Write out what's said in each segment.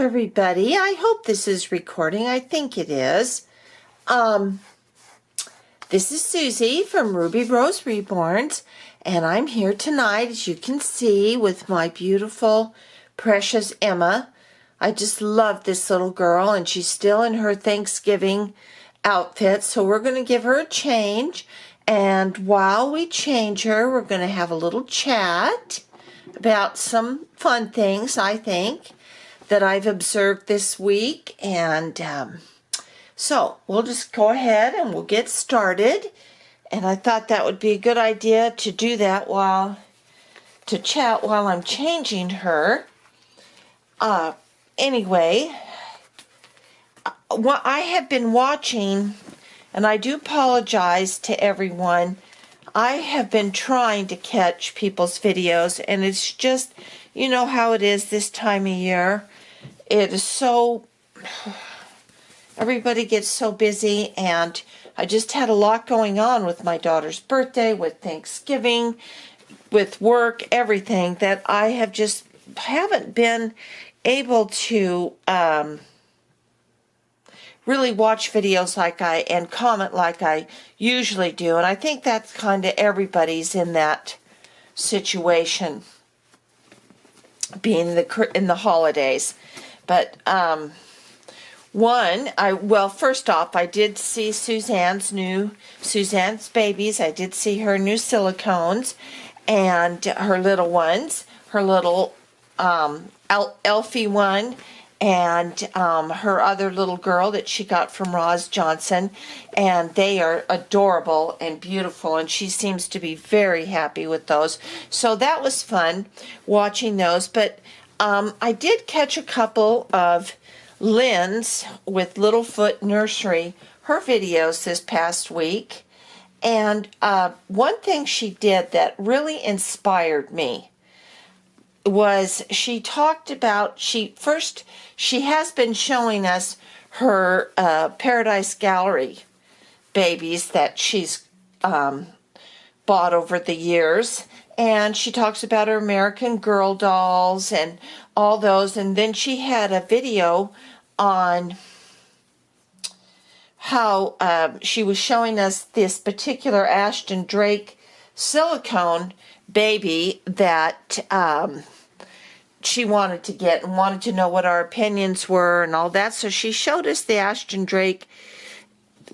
everybody. I hope this is recording. I think it is. This is Susie from Ruby Rose Reborns, and I'm here tonight, as you can see, with my beautiful, precious Emma. I just love this little girl, and she's still in her Thanksgiving outfit, so we're going to give her a change. And while we change her, we're going to have a little chat about some fun things, I think, that I've observed this week. And so we'll just go ahead and we'll get started. And I thought that would be a good idea to do that to chat while I'm changing her. Anyway, what I have been watching, and I do apologize to everyone, I have been trying to catch people's videos, and it's just, you know how it is this time of year. It is so, everybody gets so busy, and I just had a lot going on with my daughter's birthday, with Thanksgiving, with work, everything, that I have just haven't been able to really watch videos and comment like I usually do. And I think that's kind of everybody's in that situation, being in the holidays. But first off, I did see Suzanne's babies. I did see her new silicones and her little ones, her little Elfie one, and her other little girl that she got from Roz Johnson, and they are adorable and beautiful, and she seems to be very happy with those. So that was fun watching those. But I did catch a couple of Lynn's with Littlefoot Nursery, her videos this past week, and one thing she did that really inspired me was she talked about, she has been showing us her Paradise Gallery babies that she's bought over the years, and she talks about her American Girl dolls and all those. And then she had a video on how she was showing us this particular Ashton Drake silicone baby that she wanted to get and wanted to know what our opinions were and all that. So she showed us the Ashton Drake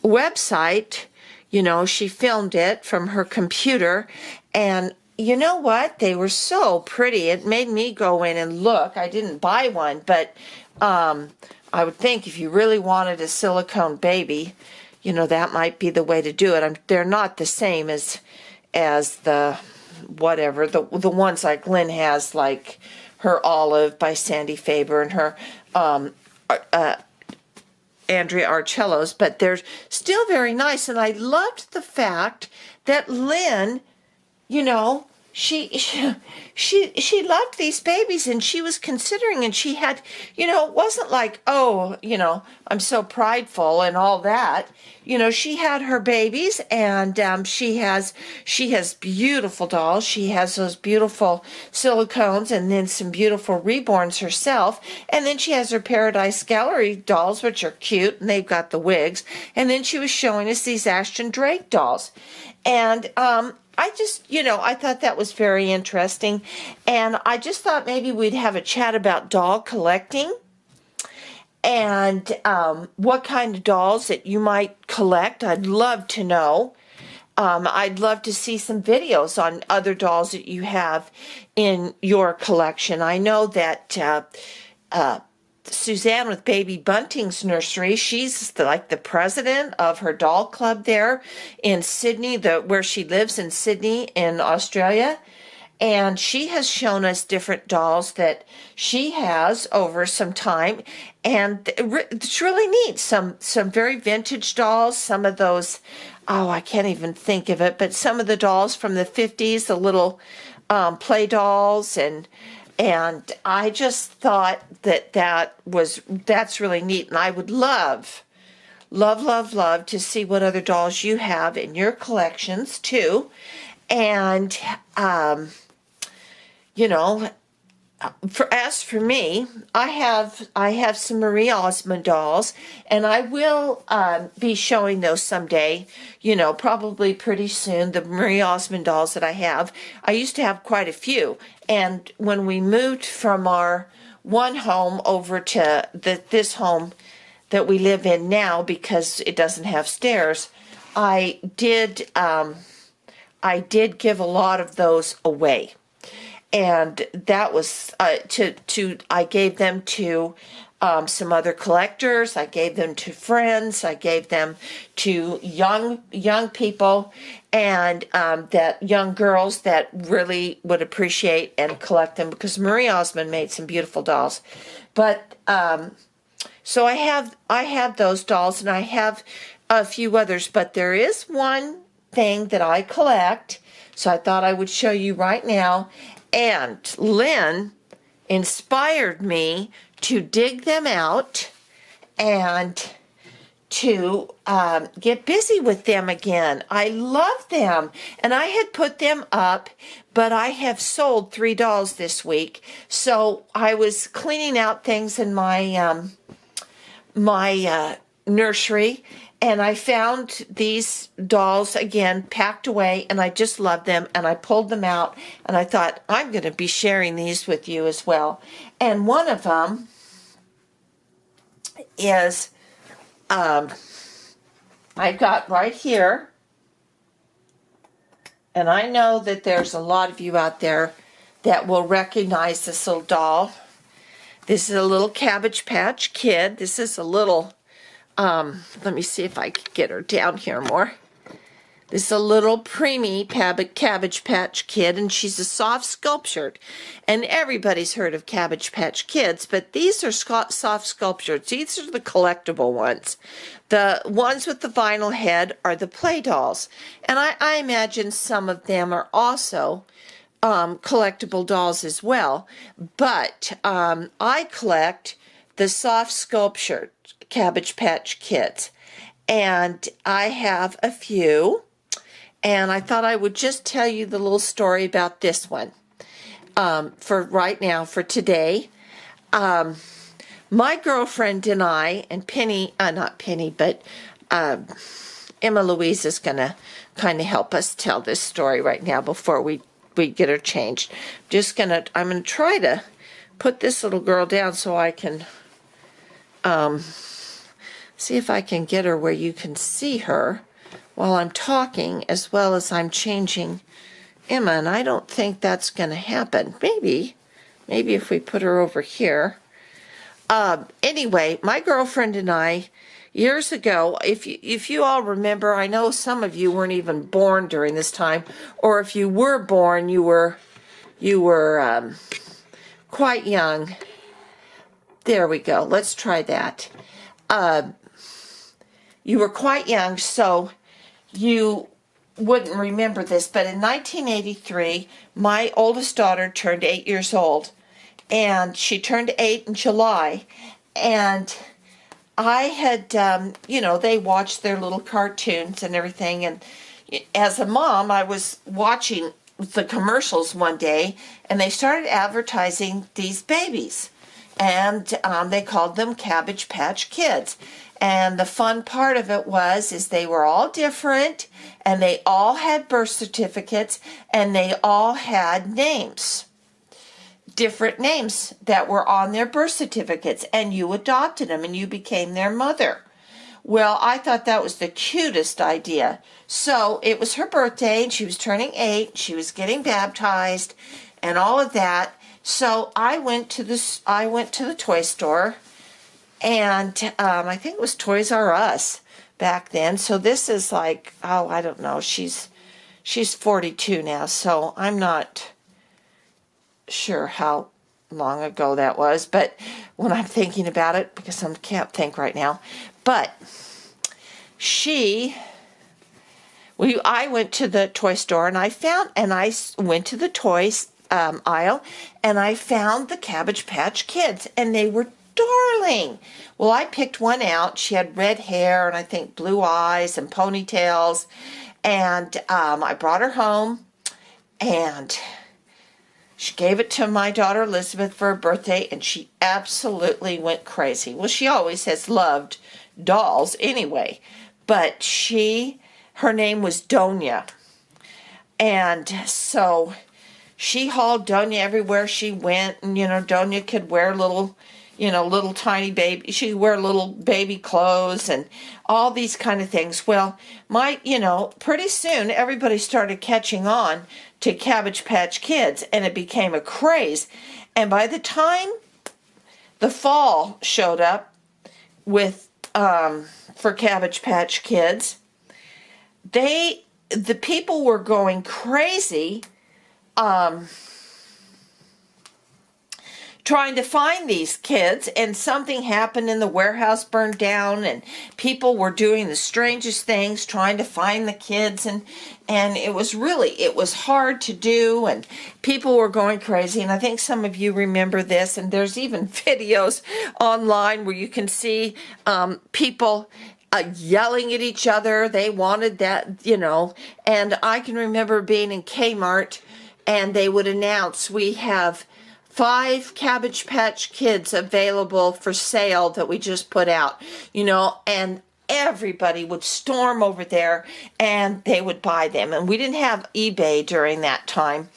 website. You know, she filmed it from her computer, and you know what? They were so pretty. It made me go in and look. I didn't buy one, but I would think if you really wanted a silicone baby, you know, that might be the way to do it. They're not the same as the whatever, the ones like Lynn has, like her Olive by Sandy Faber and her Andrea Arcello's, but they're still very nice. And I loved the fact that Lynn, you know, she loved these babies, and she was considering, and she had, you know, it wasn't like, oh, you know, I'm so prideful and all that. You know, she had her babies, and she has beautiful dolls. She has those beautiful silicones, and then some beautiful reborns herself. And then she has her Paradise Gallery dolls, which are cute, and they've got the wigs. And then she was showing us these Ashton Drake dolls. And I just, you know, I thought that was very interesting. And I just thought maybe we'd have a chat about doll collecting and what kind of dolls that you might collect. I'd love to know. I'd love to see some videos on other dolls that you have in your collection. I know that Suzanne with Baby Bunting's Nursery, she's like the president of her doll club there in Sydney, where she lives in Sydney in Australia. And she has shown us different dolls that she has over some time, and it's really neat. Some very vintage dolls, some of those, oh, I can't even think of it, but some of the dolls from the 50s, the little play dolls, and I just thought that's really neat. And I would love to see what other dolls you have in your collections too. And you know, as for me, I have some Marie Osmond dolls, and I will be showing those someday. You know, probably pretty soon. The Marie Osmond dolls that I have. I used to have quite a few, and when we moved from our one home over to this home that we live in now, because it doesn't have stairs, I did give a lot of those away. And that was I gave them to some other collectors. I gave them to friends. I gave them to young people, and that young girls that really would appreciate and collect them, because Marie Osmond made some beautiful dolls. But so I have those dolls, and I have a few others. But there is one thing that I collect, so I thought I would show you right now. And Lynn inspired me to dig them out and to get busy with them again. I love them. And I had put them up, but I have sold 3 dolls this week. So I was cleaning out things in my nursery, and I found these dolls again packed away, and I just love them, and I pulled them out, and I thought, I'm going to be sharing these with you as well. And one of them is I've got right here, and I know that there's a lot of you out there that will recognize this little doll. This is a little Cabbage Patch Kid. This is a little let me see if I can get her down here more. This is a little Premee Cabbage Patch Kid, and she's a soft sculptured. And everybody's heard of Cabbage Patch Kids, but these are soft sculptured. These are the collectible ones. The ones with the vinyl head are the play dolls. And I imagine some of them are also collectible dolls as well. But I collect the soft sculptured Cabbage Patch Kids, and I have a few, and I thought I would just tell you the little story about this one for right now, for today. My girlfriend and I, and Penny, not Penny, but Emma Louise is going to kind of help us tell this story right now before we get her changed. I'm going to try to put this little girl down so I can see if I can get her where you can see her while I'm talking, as well as I'm changing Emma, and I don't think that's going to happen. Maybe if we put her over here. Anyway, my girlfriend and I, years ago, if you all remember, I know some of you weren't even born during this time, or if you were born, you were quite young. There we go. Let's try that. You were quite young, so you wouldn't remember this, but in 1983, my oldest daughter turned 8 years old, and she turned 8 in July, and I had, they watched their little cartoons and everything, and as a mom, I was watching the commercials one day, and they started advertising these babies, and they called them Cabbage Patch Kids. And the fun part of it is they were all different, and they all had birth certificates, and they all had names, different names that were on their birth certificates, and you adopted them, and you became their mother. Well, I thought that was the cutest idea. So it was her birthday, and she was turning 8, she was getting baptized, and all of that. So I went to the toy store, and I think it was Toys R Us back then. So this is like, I don't know, she's 42 now, so I'm not sure how long ago that was, but when I'm thinking about it, because I can't think right now, but I went to the toy store, and I went to the toys aisle, and I found the Cabbage Patch Kids, and they were darling. Well, I picked one out. She had red hair and I think blue eyes and ponytails, and I brought her home, and She gave it to my daughter Elizabeth for her birthday, and she absolutely went crazy. Well, she always has loved dolls anyway, but her name was Donia. And so she hauled Donia everywhere she went, and, Donia could wear little tiny baby, she could wear little baby clothes and all these kind of things. Well, pretty soon everybody started catching on to Cabbage Patch Kids, and it became a craze. And by the time the fall showed up for Cabbage Patch Kids, the people were going crazy, trying to find these kids, and something happened and the warehouse burned down, and people were doing the strangest things trying to find the kids, and it was hard to do, and people were going crazy. And I think some of you remember this, and there's even videos online where you can see people yelling at each other. They wanted that, and I can remember being in Kmart, and they would announce, we have 5 Cabbage Patch Kids available for sale that we just put out, and everybody would storm over there and they would buy them. And we didn't have eBay during that time.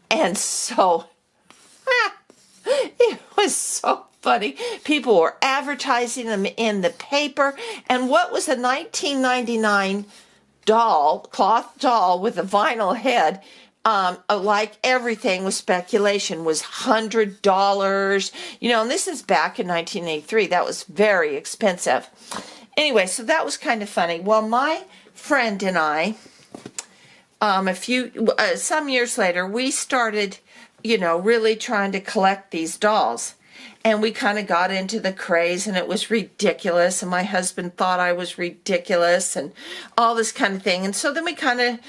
And so it was so funny. People were advertising them in the paper. And what was a 1999 cloth doll with a vinyl head, like everything was speculation, was $100, and this is back in 1983. That was very expensive. Anyway, so that was kind of funny. Well, my friend and I, some years later, we started, really trying to collect these dolls. And we kind of got into the craze, and it was ridiculous, and my husband thought I was ridiculous and all this kind of thing. And so then we kind of,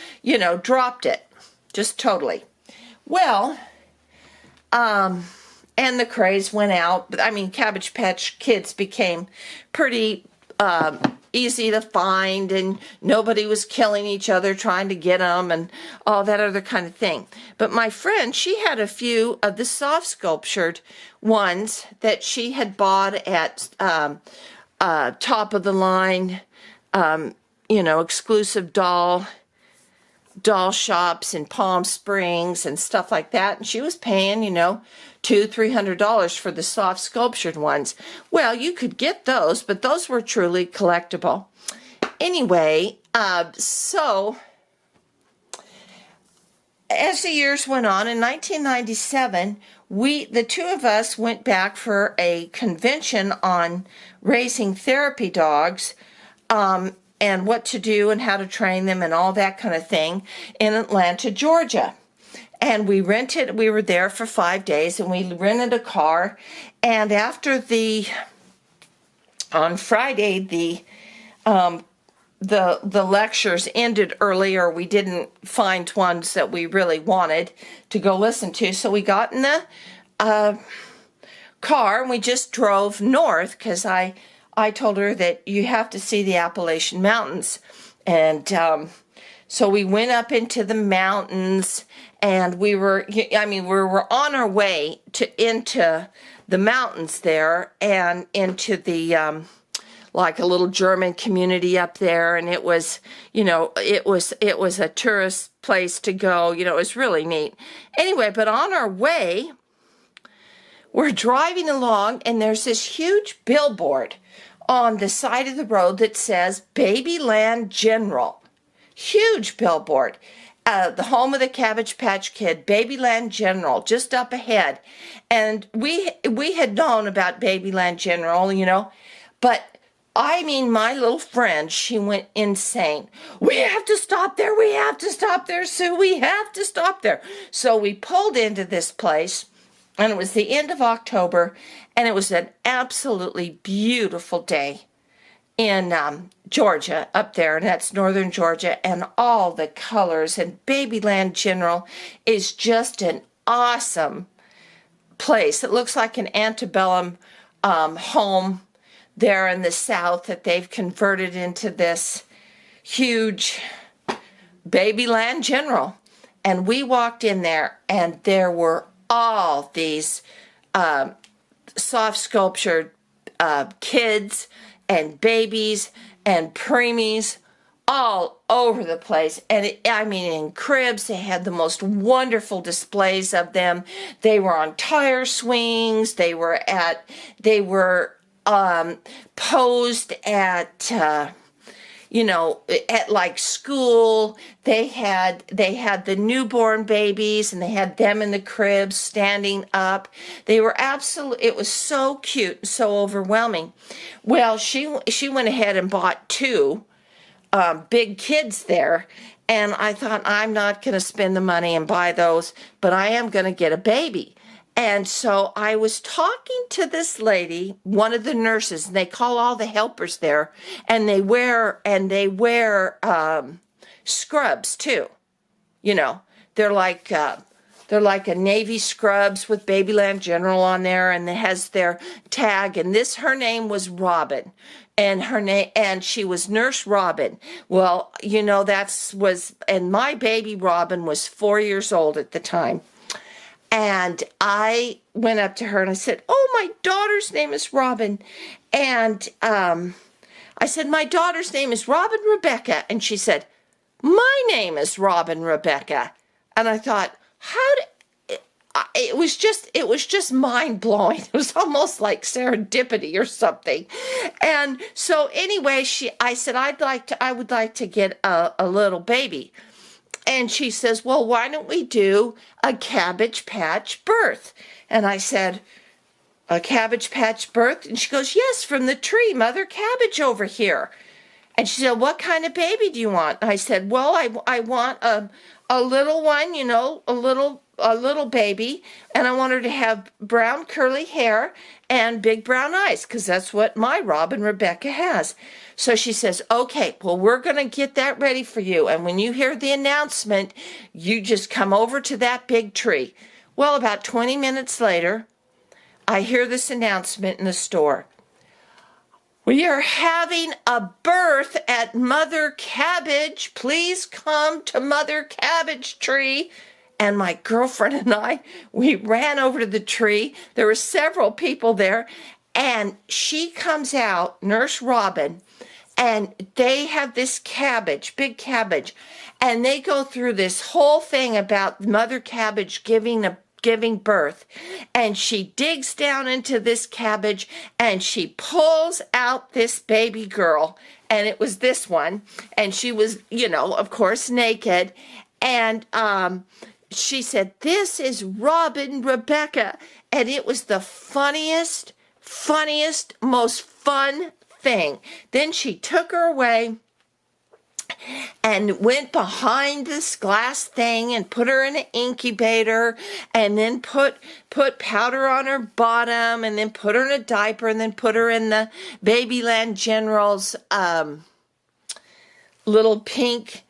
dropped it. Just totally. Well, and the craze went out. I mean, Cabbage Patch Kids became pretty easy to find, and nobody was killing each other trying to get them and all that other kind of thing. But my friend, she had a few of the soft sculptured ones that she had bought at top of the line, exclusive doll shops in Palm Springs and stuff like that, and she was paying, $200-300 for the soft sculptured ones. Well, you could get those, but those were truly collectible. Anyway, so as the years went on, in 1997, the two of us went back for a convention on raising therapy dogs, and what to do and how to train them and all that kind of thing in Atlanta, Georgia. And we were there for 5 days, and we rented a car. And on Friday, the lectures ended early, or we didn't find ones that we really wanted to go listen to. So we got in the car, and we just drove north, because I told her that you have to see the Appalachian Mountains. And so we went up into the mountains, and we were on our way into the mountains there, and into the like a little German community up there, and it was a tourist place to go. It was really neat. Anyway, but on our way, we're driving along, and there's this huge billboard on the side of the road that says Babyland General. Huge billboard. The home of the Cabbage Patch Kid, Babyland General, just up ahead. And we had known about Babyland General, but I mean, my little friend, she went insane. We have to stop there. We have to stop there, Sue. We have to stop there. So we pulled into this place, and it was the end of October, and it was an absolutely beautiful day in Georgia up there, and that's northern Georgia, and all the colors. And Babyland General is just an awesome place. It looks like an antebellum home there in the South that they've converted into this huge Babyland General. And we walked in there, and there were all these soft sculptured kids and babies and preemies all over the place. And I mean, in cribs, they had the most wonderful displays of them. They were on tire swings. They were posed at, at like school. They had the newborn babies, and they had them in the cribs standing up. They were it was so cute and so overwhelming. Well, she went ahead and bought two big kids there, and I thought, I'm not going to spend the money and buy those, but I am going to get a baby. And so I was talking to this lady, one of the nurses, and they call all the helpers there, and they wear scrubs too. They're like a Navy scrubs with Babyland General on there, and it has their tag. And her name was Robin, and she was Nurse Robin. Well, and my baby Robin was 4 years old at the time. And I went up to her and I said, "Oh, my daughter's name is Robin." And I said, "My daughter's name is Robin Rebecca." And she said, "My name is Robin Rebecca." And I thought, it was just mind blowing. It was almost like serendipity or something. And so anyway, I said, I would like to get a little baby. And she says, "Well, why don't we do a Cabbage Patch birth?" And I said, "A Cabbage Patch birth?" And she goes, "Yes, from the tree, Mother Cabbage over here." And she said, "What kind of baby do you want?" And I said, "Well, I want a little one, a little baby, and I want her to have brown curly hair and big brown eyes, because that's what my Robin Rebecca has." So she says, "Okay, well, we're going to get that ready for you. And when you hear the announcement, you just come over to that big tree." Well, about 20 minutes later, I hear this announcement in the store. "We are having a birth at Mother Cabbage. Please come to Mother Cabbage tree." And my girlfriend and I, we ran over to the tree. There were several people there. And she comes out, Nurse Robin, and they have this cabbage, big cabbage. And they go through this whole thing about Mother Cabbage giving birth. And she digs down into this cabbage and she pulls out this baby girl. And it was this one. And she was, of course, naked. And she said, "This is Robin Rebecca." And it was the funniest, most fun thing. Then she took her away and went behind this glass thing and put her in an incubator, and then put powder on her bottom, and then put her in a diaper, and then put her in the Babyland General's little pink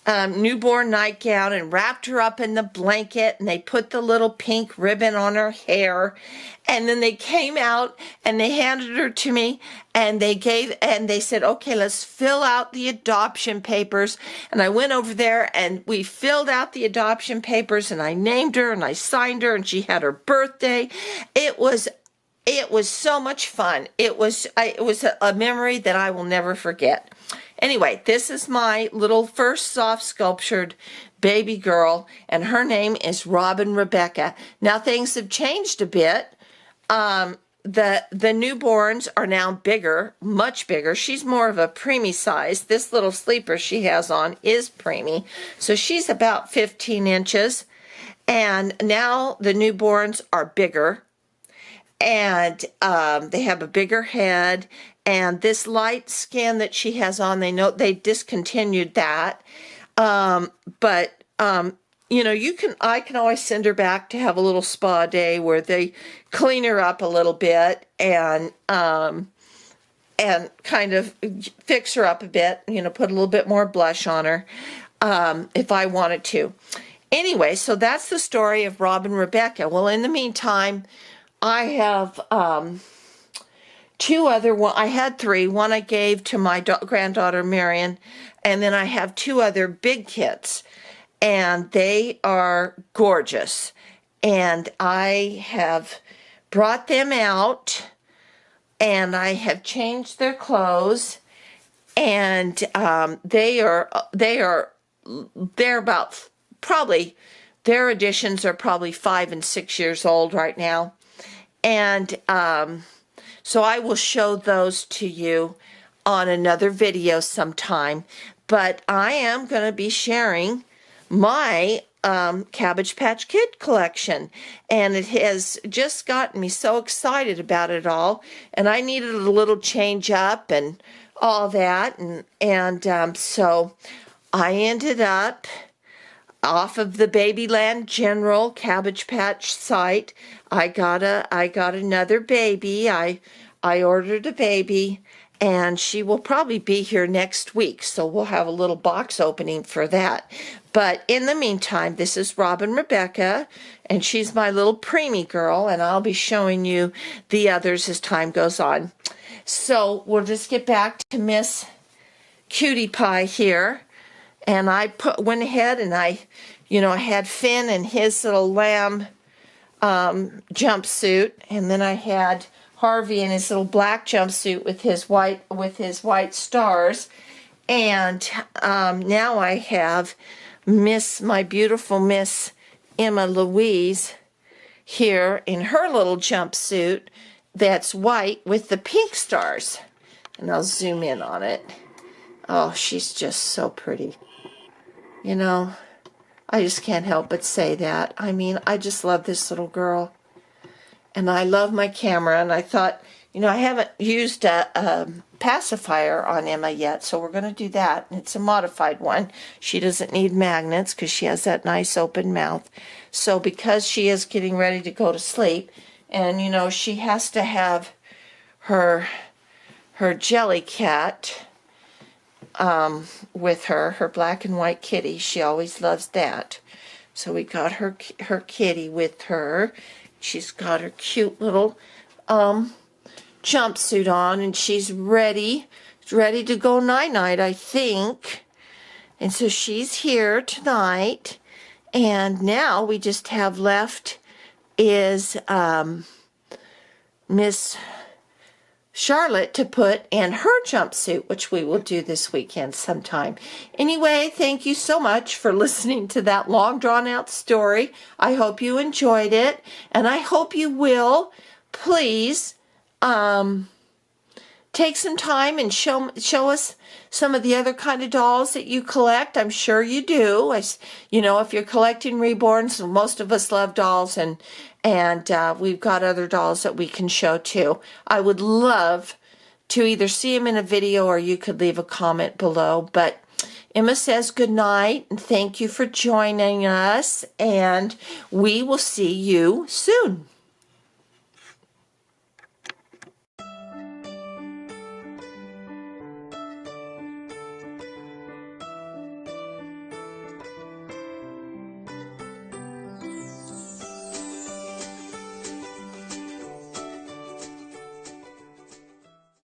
newborn nightgown, and wrapped her up in the blanket, and they put the little pink ribbon on her hair. And then they came out and they handed her to me, and they said, "Okay, let's fill out the adoption papers." And I went over there and we filled out the adoption papers, and I named her and I signed her, and she had her birthday. It was so much fun. It was a memory that I will never forget. Anyway, this is my little first soft sculptured baby girl, and her name is Robin Rebecca. Now things have changed a bit. The newborns are now bigger, much bigger. She's more of a preemie size. This little sleeper she has on is preemie, so she's about 15 inches. And now the newborns are bigger, and they have a bigger head. And this light skin that she has on, they discontinued that. But I can always send her back to have a little spa day where they clean her up a little bit and kind of fix her up a bit, put a little bit more blush on her, if I wanted to. Anyway, so that's the story of Robin Rebecca. Well, in the meantime, I have I had three. One I gave to my granddaughter Marion, and then I have two other big kits, and they are gorgeous. and I have brought them out, and I have changed their clothes, and they're about, probably, their editions are probably 5 and 6 years old right now. And so I will show those to you on another video sometime. But I am going to be sharing my Cabbage Patch Kid collection. And it has just gotten me so excited about it all. And I needed a little change up and all that. And so I ended up off of the Babyland General Cabbage Patch site. I got another baby. I ordered a baby, and she will probably be here next week, so we'll have a little box opening for that. But in the meantime, this is Robin Rebecca, and she's my little Premee girl, and I'll be showing you the others as time goes on. So we'll just get back to Miss Cutie Pie here. And I went ahead and I had Finn in his little lamb jumpsuit, and then I had Harvey in his little black jumpsuit with his white stars, and now I have my beautiful Miss Emma Louise here in her little jumpsuit that's white with the pink stars, and I'll zoom in on it. Oh, she's just so pretty. You know, I just can't help but say that. I mean, I just love this little girl. And I love my camera. And I thought, I haven't used a pacifier on Emma yet. So we're going to do that. And it's a modified one. She doesn't need magnets because she has that nice open mouth. So because she is getting ready to go to sleep, and, she has to have her jelly cat with her black and white kitty. She always loves that. So we got her kitty with her. She's got her cute little jumpsuit on, and she's ready to go night-night, I think. And so she's here tonight. And now we just have left is Miss Charlotte to put in her jumpsuit, which we will do this weekend sometime. Anyway, thank you so much for listening to that long drawn out story. I hope you enjoyed it, and I hope you will please take some time and show us some of the other kind of dolls that you collect. I'm sure you do. If you're collecting Reborns, most of us love dolls, and we've got other dolls that we can show too. I would love to either see them in a video or you could leave a comment below. But Emma says good night and thank you for joining us, and we will see you soon.